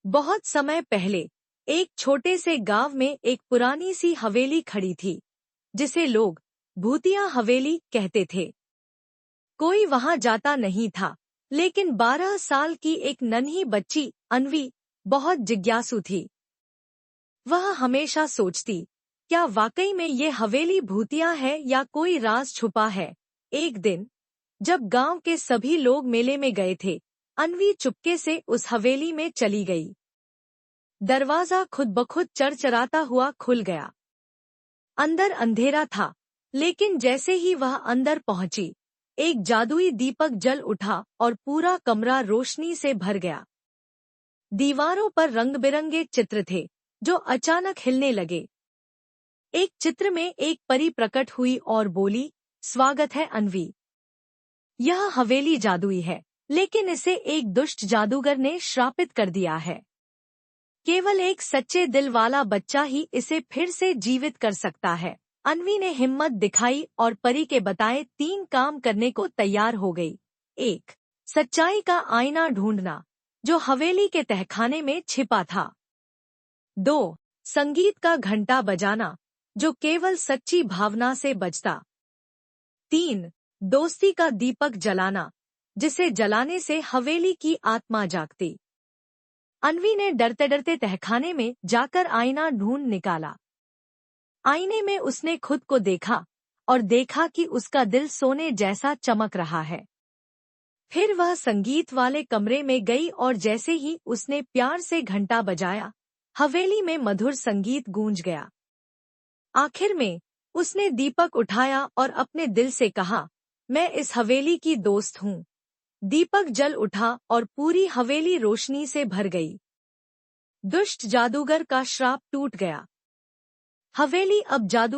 बहुत समय पहले एक छोटे से गांव में एक पुरानी सी हवेली खड़ी थी, जिसे लोग भूतिया हवेली कहते थे। कोई वहां जाता नहीं था, लेकिन 12 साल की एक नन्ही बच्ची अन्वी बहुत जिज्ञासु थी। वह हमेशा सोचती, क्या वाकई में ये हवेली भूतिया है या कोई राज छुपा है। एक दिन जब गांव के सभी लोग मेले में गए थे, अन्वी चुपके से उस हवेली में चली गई। दरवाजा खुद ब खुद चरचराता हुआ खुल गया। अंदर अंधेरा था, लेकिन जैसे ही वह अंदर पहुंची, एक जादुई दीपक जल उठा और पूरा कमरा रोशनी से भर गया। दीवारों पर रंग-बिरंगे चित्र थे, जो अचानक हिलने लगे। एक चित्र में एक परी प्रकट हुई और बोली, स्वागत है अन्वी। यह हवेली जादुई है, लेकिन इसे एक दुष्ट जादूगर ने श्रापित कर दिया है। केवल एक सच्चे दिल वाला बच्चा ही इसे फिर से जीवित कर सकता है। अन्वी ने हिम्मत दिखाई और परी के बताए 3 काम करने को तैयार हो गई। 1. सच्चाई का आईना ढूंढना, जो हवेली के तहखाने में छिपा था। 2. संगीत का घंटा बजाना, जो केवल सच्ची भावना से बजता। 3. दोस्ती का दीपक जलाना, जिसे जलाने से हवेली की आत्मा जागती। अन्वी ने डरते डरते तहखाने में जाकर आईना ढूंढ निकाला। आईने में उसने खुद को देखा और देखा कि उसका दिल सोने जैसा चमक रहा है। फिर वह संगीत वाले कमरे में गई और जैसे ही उसने प्यार से घंटा बजाया, हवेली में मधुर संगीत गूंज गया। आखिर में उसने दीपक उठाया और अपने दिल से कहा, मैं इस हवेली की दोस्त हूँ। दीपक जल उठा और पूरी हवेली रोशनी से भर गई। दुष्ट जादूगर का श्राप टूट गया। हवेली अब जादू